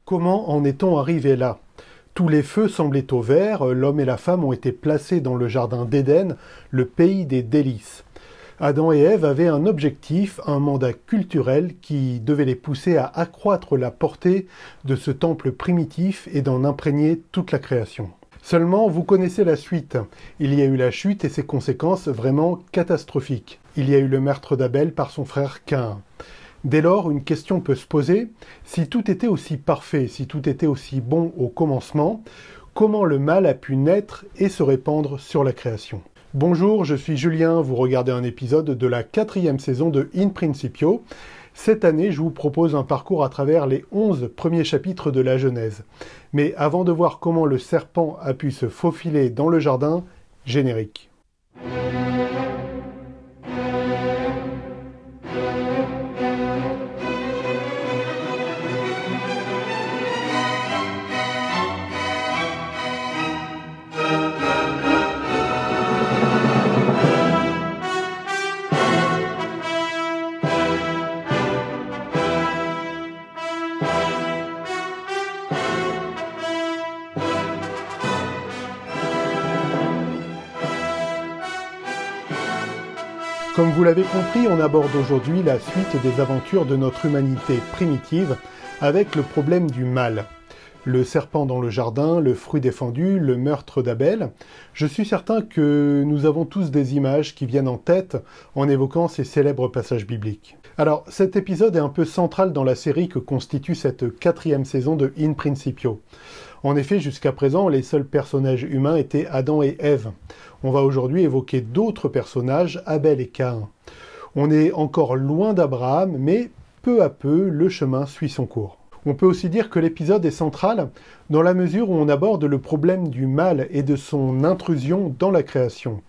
Comment en est-on arrivé là? Tous les feux semblaient au vert, l'homme et la femme ont été placés dans le jardin d'Éden, le pays des délices. Adam et Ève avaient un objectif, un mandat culturel qui devait les pousser à accroître la portée de ce temple primitif et d'en imprégner toute la création. Seulement, vous connaissez la suite. Il y a eu la chute et ses conséquences vraiment catastrophiques. Il y a eu le meurtre d'Abel par son frère Caïn. Dès lors, une question peut se poser. Si tout était aussi parfait, si tout était aussi bon au commencement, comment le mal a pu naître et se répandre sur la création? Bonjour, je suis Julien, vous regardez un épisode de la 4e saison de In Principio. Cette année, je vous propose un parcours à travers les 11 premiers chapitres de la Genèse. Mais avant de voir comment le serpent a pu se faufiler dans le jardin, générique. Comme vous l'avez compris, on aborde aujourd'hui la suite des aventures de notre humanité primitive avec le problème du mal. Le serpent dans le jardin, le fruit défendu, le meurtre d'Abel. Je suis certain que nous avons tous des images qui viennent en tête en évoquant ces célèbres passages bibliques. Alors, cet épisode est un peu central dans la série que constitue cette 4e saison de In Principio. En effet, jusqu'à présent, les seuls personnages humains étaient Adam et Ève. On va aujourd'hui évoquer d'autres personnages, Abel et Caïn. On est encore loin d'Abraham, mais peu à peu, le chemin suit son cours. On peut aussi dire que l'épisode est central dans la mesure où on aborde le problème du mal et de son intrusion dans la création.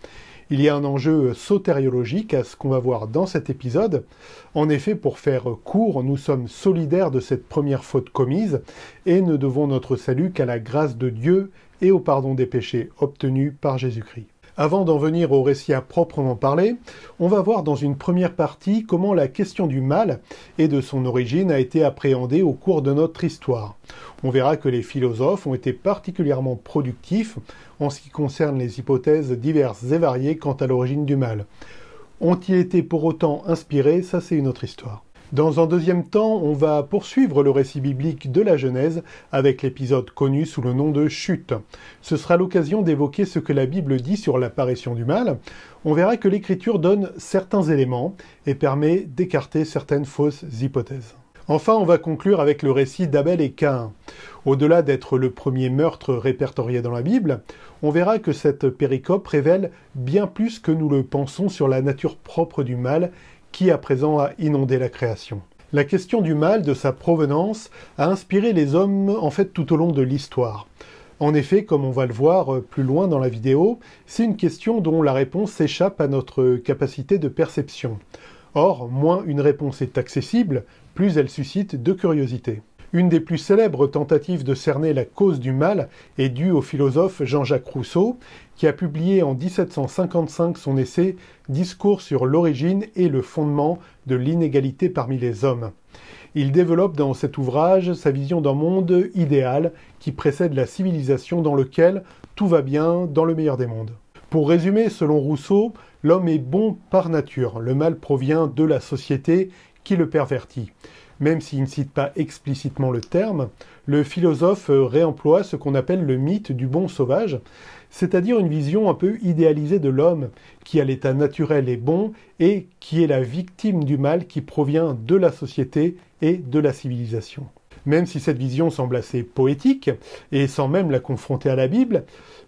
Il y a un enjeu sotériologique à ce qu'on va voir dans cet épisode. En effet, pour faire court, nous sommes solidaires de cette première faute commise et ne devons notre salut qu'à la grâce de Dieu et au pardon des péchés obtenus par Jésus-Christ. Avant d'en venir au récit à proprement parler, on va voir dans une première partie comment la question du mal et de son origine a été appréhendée au cours de notre histoire. On verra que les philosophes ont été particulièrement productifs en ce qui concerne les hypothèses diverses et variées quant à l'origine du mal. Ont-ils été pour autant inspirés? Ça, c'est une autre histoire. Dans un deuxième temps, on va poursuivre le récit biblique de la Genèse avec l'épisode connu sous le nom de Chute. Ce sera l'occasion d'évoquer ce que la Bible dit sur l'apparition du mal. On verra que l'Écriture donne certains éléments et permet d'écarter certaines fausses hypothèses. Enfin, on va conclure avec le récit d'Abel et Caïn. Au-delà d'être le premier meurtre répertorié dans la Bible, on verra que cette péricope révèle bien plus que nous le pensons sur la nature propre du mal qui à présent a inondé la création. La question du mal, de sa provenance, a inspiré les hommes en fait tout au long de l'histoire. En effet, comme on va le voir plus loin dans la vidéo, c'est une question dont la réponse s'échappe à notre capacité de perception. Or, moins une réponse est accessible, plus elle suscite de curiosité. Une des plus célèbres tentatives de cerner la cause du mal est due au philosophe Jean-Jacques Rousseau, qui a publié en 1755 son essai « Discours sur l'origine et le fondement de l'inégalité parmi les hommes ». Il développe dans cet ouvrage sa vision d'un monde idéal qui précède la civilisation dans lequel tout va bien dans le meilleur des mondes. Pour résumer, selon Rousseau, l'homme est bon par nature, le mal provient de la société qui le pervertit. Même s'il ne cite pas explicitement le terme, le philosophe réemploie ce qu'on appelle le mythe du bon sauvage, c'est-à-dire une vision un peu idéalisée de l'homme, qui à l'état naturel est bon et qui est la victime du mal qui provient de la société et de la civilisation. Même si cette vision semble assez poétique, et sans même la confronter à la Bible,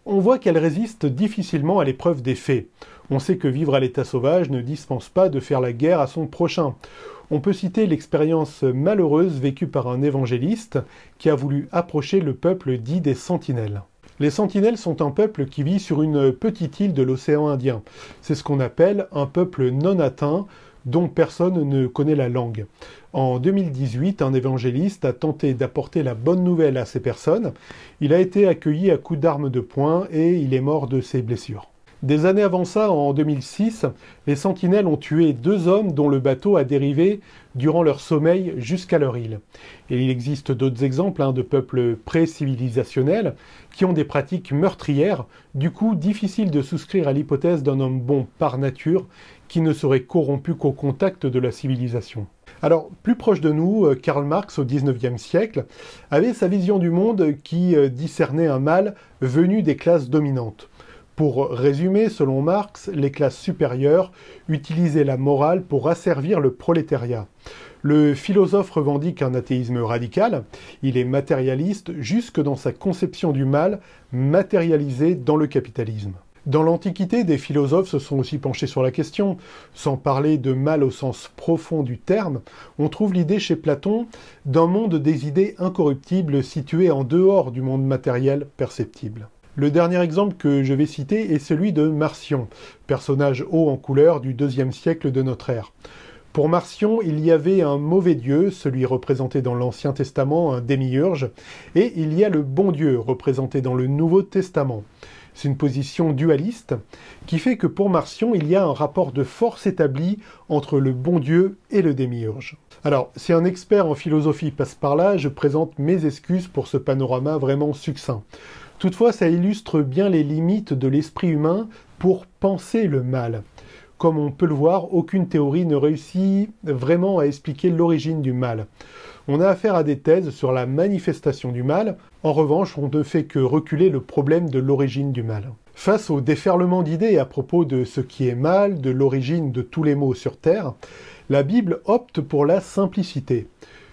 on voit qu'elle résiste difficilement à l'épreuve des faits. On sait que vivre à l'état sauvage ne dispense pas de faire la guerre à son prochain. On peut citer l'expérience malheureuse vécue par un évangéliste qui a voulu approcher le peuple dit des Sentinelles. Les Sentinelles sont un peuple qui vit sur une petite île de l'océan Indien. C'est ce qu'on appelle un peuple non atteint dont personne ne connaît la langue. En 2018, un évangéliste a tenté d'apporter la bonne nouvelle à ces personnes. Il a été accueilli à coups d'armes de poing et il est mort de ses blessures. Des années avant ça, en 2006, les sentinelles ont tué 2 hommes dont le bateau a dérivé durant leur sommeil jusqu'à leur île. Et il existe d'autres exemples de peuples pré-civilisationnels qui ont des pratiques meurtrières, du coup difficile de souscrire à l'hypothèse d'un homme bon par nature qui ne serait corrompu qu'au contact de la civilisation. Alors, plus proche de nous, Karl Marx, au XIXe siècle, avait sa vision du monde qui discernait un mal venu des classes dominantes. Pour résumer, selon Marx, les classes supérieures utilisaient la morale pour asservir le prolétariat. Le philosophe revendique un athéisme radical, il est matérialiste jusque dans sa conception du mal matérialisé dans le capitalisme. Dans l'Antiquité, des philosophes se sont aussi penchés sur la question. Sans parler de mal au sens profond du terme, on trouve l'idée chez Platon d'un monde des idées incorruptibles situé en dehors du monde matériel perceptible. Le dernier exemple que je vais citer est celui de Marcion, personnage haut en couleur du IIe siècle de notre ère. Pour Marcion, il y avait un mauvais dieu, celui représenté dans l'Ancien Testament, un démiurge, et il y a le bon Dieu, représenté dans le Nouveau Testament. C'est une position dualiste qui fait que pour Marcion, il y a un rapport de force établi entre le bon Dieu et le démiurge. Alors, si un expert en philosophie passe par là, je présente mes excuses pour ce panorama vraiment succinct. Toutefois, ça illustre bien les limites de l'esprit humain pour penser le mal. Comme on peut le voir, aucune théorie ne réussit vraiment à expliquer l'origine du mal. On a affaire à des thèses sur la manifestation du mal. En revanche, on ne fait que reculer le problème de l'origine du mal. Face au déferlement d'idées à propos de ce qui est mal, de l'origine de tous les maux sur Terre, la Bible opte pour la simplicité.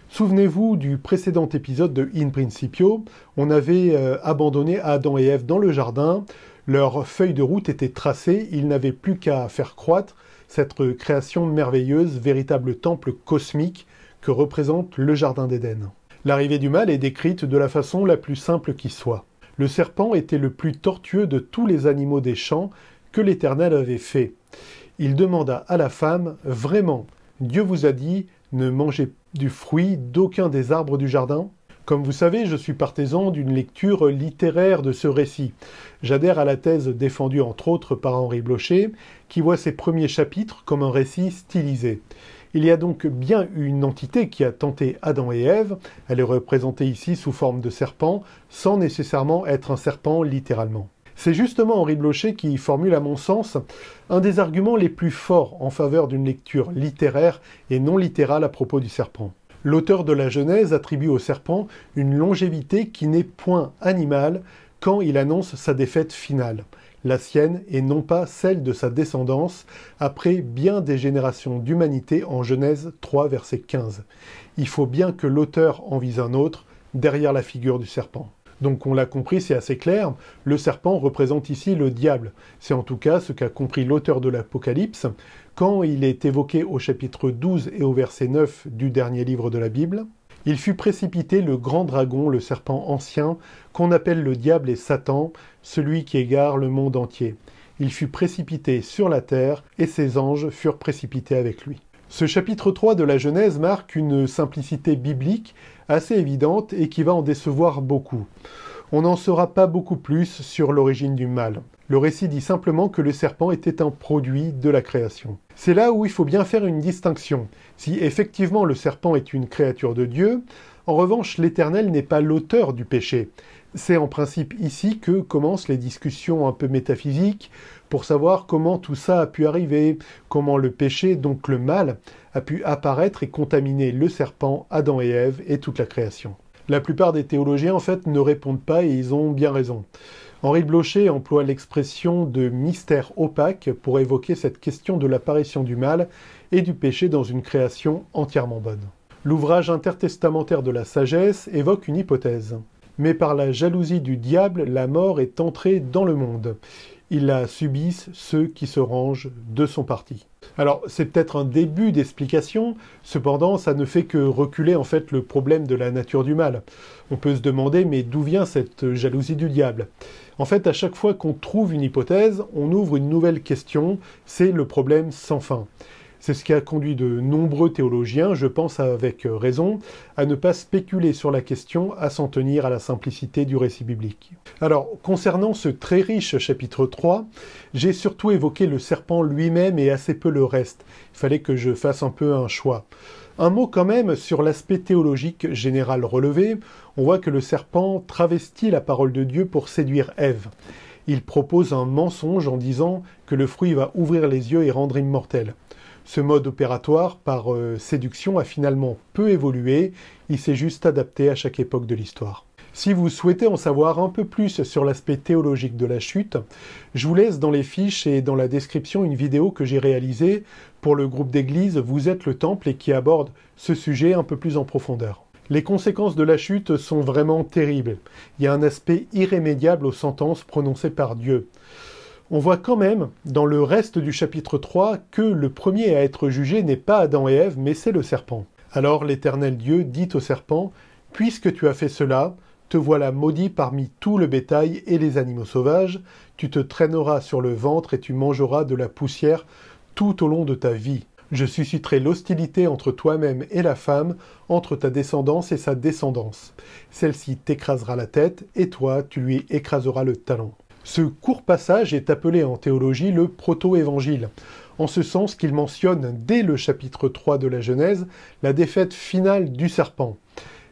Souvenez-vous du précédent épisode de In Principio, on avait abandonné Adam et Ève dans le jardin, leur feuille de route était tracée, ils n'avaient plus qu'à faire croître cette création merveilleuse, véritable temple cosmique que représente le jardin d'Éden. L'arrivée du mal est décrite de la façon la plus simple qui soit. Le serpent était le plus tortueux de tous les animaux des champs que l'Éternel avait fait. Il demanda à la femme, « Vraiment, Dieu vous a dit, ne mangez du fruit d'aucun des arbres du jardin ?» Comme vous savez, je suis partisan d'une lecture littéraire de ce récit. J'adhère à la thèse défendue entre autres par Henri Blocher, qui voit ses premiers chapitres comme un récit stylisé. Il y a donc bien une entité qui a tenté Adam et Ève, elle est représentée ici sous forme de serpent, sans nécessairement être un serpent littéralement. C'est justement Henri Blocher qui formule à mon sens un des arguments les plus forts en faveur d'une lecture littéraire et non littérale à propos du serpent. L'auteur de la Genèse attribue au serpent une longévité qui n'est point animale quand il annonce sa défaite finale, la sienne et non pas celle de sa descendance, après bien des générations d'humanité en Genèse 3, verset 15. Il faut bien que l'auteur en vise un autre, derrière la figure du serpent. Donc on l'a compris, c'est assez clair, le serpent représente ici le diable. C'est en tout cas ce qu'a compris l'auteur de l'Apocalypse, quand il est évoqué au chapitre 12 et au verset 9 du dernier livre de la Bible. Il fut précipité le grand dragon, le serpent ancien, qu'on appelle le diable et Satan, celui qui égare le monde entier. Il fut précipité sur la terre, et ses anges furent précipités avec lui. Ce chapitre 3 de la Genèse marque une simplicité biblique assez évidente et qui va en décevoir beaucoup. On n'en saura pas beaucoup plus sur l'origine du mal. Le récit dit simplement que le serpent était un produit de la création. C'est là où il faut bien faire une distinction. Si effectivement le serpent est une créature de Dieu, en revanche l'Éternel n'est pas l'auteur du péché. C'est en principe ici que commencent les discussions un peu métaphysiques pour savoir comment tout ça a pu arriver, comment le péché, donc le mal, a pu apparaître et contaminer le serpent, Adam et Ève et toute la création. La plupart des théologiens en fait ne répondent pas et ils ont bien raison. Henri Blocher emploie l'expression de mystère opaque pour évoquer cette question de l'apparition du mal et du péché dans une création entièrement bonne. L'ouvrage intertestamentaire de la sagesse évoque une hypothèse. Mais par la jalousie du diable, la mort est entrée dans le monde. Ils la subissent ceux qui se rangent de son parti. Alors, c'est peut-être un début d'explication, cependant, ça ne fait que reculer en fait le problème de la nature du mal. On peut se demander, mais d'où vient cette jalousie du diable? En fait, à chaque fois qu'on trouve une hypothèse, on ouvre une nouvelle question, c'est le problème sans fin. C'est ce qui a conduit de nombreux théologiens, je pense avec raison, à ne pas spéculer sur la question, à s'en tenir à la simplicité du récit biblique. Alors, concernant ce très riche chapitre 3, j'ai surtout évoqué le serpent lui-même et assez peu le reste. Il fallait que je fasse un peu un choix. Un mot quand même sur l'aspect théologique général relevé. On voit que le serpent travestit la parole de Dieu pour séduire Ève. Il propose un mensonge en disant que le fruit va ouvrir les yeux et rendre immortel. Ce mode opératoire par séduction a finalement peu évolué, il s'est juste adapté à chaque époque de l'histoire. Si vous souhaitez en savoir un peu plus sur l'aspect théologique de la chute, je vous laisse dans les fiches et dans la description une vidéo que j'ai réalisée pour le groupe d'église Vous êtes le Temple et qui aborde ce sujet un peu plus en profondeur. Les conséquences de la chute sont vraiment terribles. Il y a un aspect irrémédiable aux sentences prononcées par Dieu. On voit quand même, dans le reste du chapitre 3, que le premier à être jugé n'est pas Adam et Ève, mais c'est le serpent. Alors l'Éternel Dieu dit au serpent « Puisque tu as fait cela, te voilà maudit parmi tout le bétail et les animaux sauvages, tu te traîneras sur le ventre et tu mangeras de la poussière tout au long de ta vie. Je susciterai l'hostilité entre toi-même et la femme, entre ta descendance et sa descendance. Celle-ci t'écrasera la tête et toi, tu lui écraseras le talon. » Ce court passage est appelé en théologie le proto-évangile, en ce sens qu'il mentionne dès le chapitre 3 de la Genèse la défaite finale du serpent.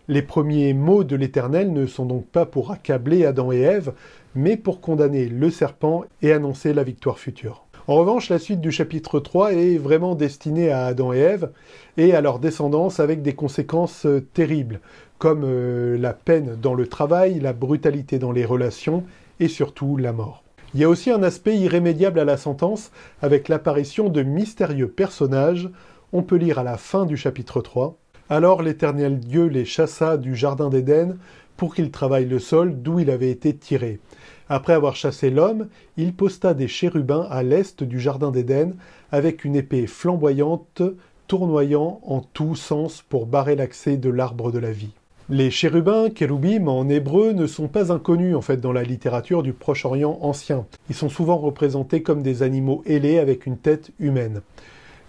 Les premiers mots de l'Éternel ne sont donc pas pour accabler Adam et Ève, mais pour condamner le serpent et annoncer la victoire future. En revanche, la suite du chapitre 3 est vraiment destinée à Adam et Ève et à leur descendance avec des conséquences terribles, comme la peine dans le travail, la brutalité dans les relations et surtout la mort. Il y a aussi un aspect irrémédiable à la sentence avec l'apparition de mystérieux personnages. On peut lire à la fin du chapitre 3 « Alors l'Éternel Dieu les chassa du jardin d'Éden pour qu'ils travaillent le sol d'où il avait été tiré. Après avoir chassé l'homme, il posta des chérubins à l'est du jardin d'Éden avec une épée flamboyante tournoyant en tous sens pour barrer l'accès de l'arbre de la vie. » Les chérubins, kéroubim en hébreu, ne sont pas inconnus en fait dans la littérature du Proche-Orient ancien. Ils sont souvent représentés comme des animaux ailés avec une tête humaine.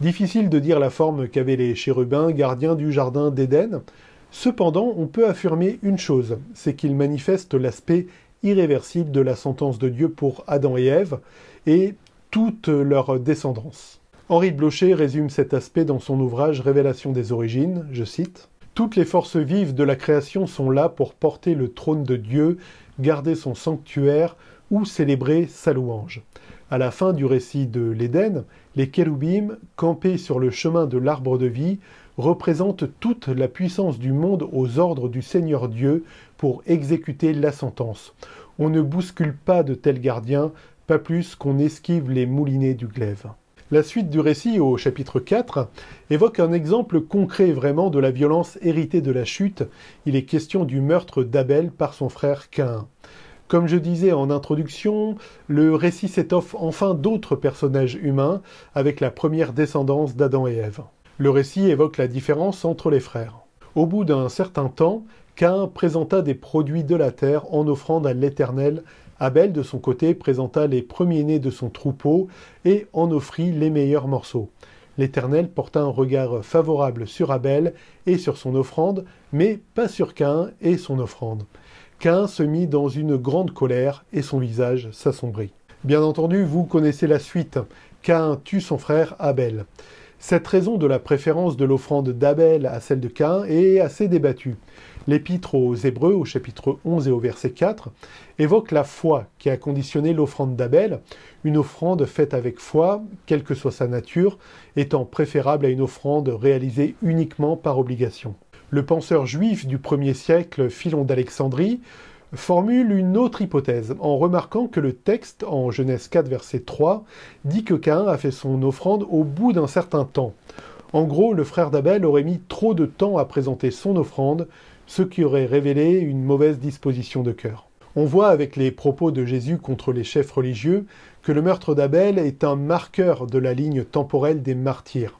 Difficile de dire la forme qu'avaient les chérubins gardiens du jardin d'Éden. Cependant, on peut affirmer une chose, c'est qu'ils manifestent l'aspect irréversible de la sentence de Dieu pour Adam et Ève et toute leur descendance. Henri de Blocher résume cet aspect dans son ouvrage Révélation des origines, je cite « Toutes les forces vives de la création sont là pour porter le trône de Dieu, garder son sanctuaire ou célébrer sa louange. À la fin du récit de l'Éden, les kéroubim, campés sur le chemin de l'arbre de vie, représentent toute la puissance du monde aux ordres du Seigneur Dieu pour exécuter la sentence. On ne bouscule pas de tels gardiens, pas plus qu'on esquive les moulinets du glaive. » La suite du récit, au chapitre 4, évoque un exemple concret vraiment de la violence héritée de la chute. Il est question du meurtre d'Abel par son frère Caïn. Comme je disais en introduction, le récit s'étoffe enfin d'autres personnages humains, avec la première descendance d'Adam et Ève. Le récit évoque la différence entre les frères. Au bout d'un certain temps, Caïn présenta des produits de la terre en offrande à l'Éternel. Abel, de son côté, présenta les premiers-nés de son troupeau et en offrit les meilleurs morceaux. L'Éternel porta un regard favorable sur Abel et sur son offrande, mais pas sur Caïn et son offrande. Caïn se mit dans une grande colère et son visage s'assombrit. Bien entendu, vous connaissez la suite. Caïn tue son frère Abel. Cette raison de la préférence de l'offrande d'Abel à celle de Caïn est assez débattue. L'Épître aux Hébreux, au chapitre 11 et au verset 4, évoque la foi qui a conditionné l'offrande d'Abel, une offrande faite avec foi, quelle que soit sa nature, étant préférable à une offrande réalisée uniquement par obligation. Le penseur juif du 1er siècle, Philon d'Alexandrie, formule une autre hypothèse, en remarquant que le texte, en Genèse 4, verset 3, dit que Caïn a fait son offrande au bout d'un certain temps. En gros, le frère d'Abel aurait mis trop de temps à présenter son offrande, ce qui aurait révélé une mauvaise disposition de cœur. On voit avec les propos de Jésus contre les chefs religieux que le meurtre d'Abel est un marqueur de la ligne temporelle des martyrs.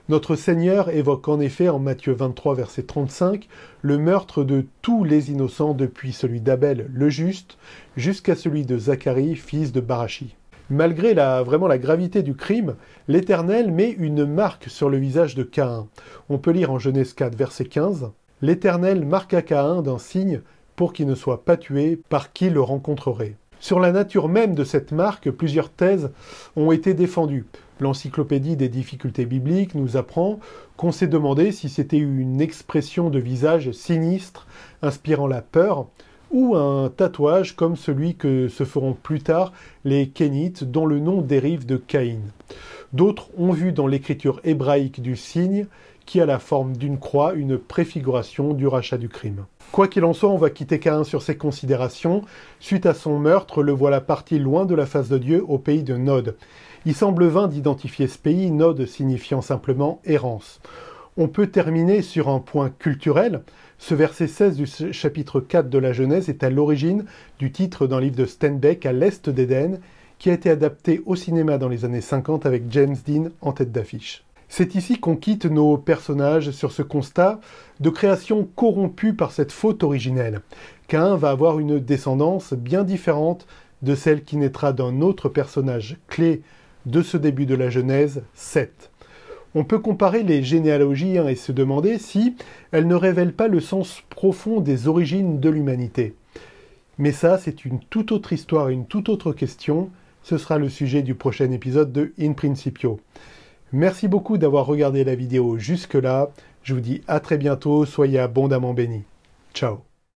Notre Seigneur évoque en effet en Matthieu 23, verset 35, le meurtre de tous les innocents depuis celui d'Abel le juste jusqu'à celui de Zacharie, fils de Barachi. Malgré vraiment la gravité du crime, l'Éternel met une marque sur le visage de Caïn. On peut lire en Genèse 4, verset 15, « L'Éternel marqua Caïn d'un signe pour qu'il ne soit pas tué par qui le rencontrerait. » Sur la nature même de cette marque, plusieurs thèses ont été défendues. L'Encyclopédie des difficultés bibliques nous apprend qu'on s'est demandé si c'était une expression de visage sinistre, inspirant la peur, ou un tatouage comme celui que se feront plus tard les Kénites, dont le nom dérive de Caïn. D'autres ont vu dans l'écriture hébraïque du signe, qui a la forme d'une croix, une préfiguration du rachat du crime. Quoi qu'il en soit, on va quitter Caïn sur ces considérations. Suite à son meurtre, le voilà parti loin de la face de Dieu au pays de Nod. Il semble vain d'identifier ce pays, Nod signifiant simplement errance. On peut terminer sur un point culturel. Ce verset 16 du chapitre 4 de la Genèse est à l'origine du titre d'un livre de Steinbeck, À l'Est d'Éden, qui a été adapté au cinéma dans les années 50 avec James Dean en tête d'affiche. C'est ici qu'on quitte nos personnages sur ce constat de création corrompue par cette faute originelle. Caïn va avoir une descendance bien différente de celle qui naîtra d'un autre personnage clé de ce début de la Genèse, Seth. On peut comparer les généalogies et se demander si elles ne révèlent pas le sens profond des origines de l'humanité. Mais ça, c'est une toute autre histoire et une toute autre question. Ce sera le sujet du prochain épisode de In Principio. Merci beaucoup d'avoir regardé la vidéo jusque-là. Je vous dis à très bientôt, soyez abondamment bénis. Ciao.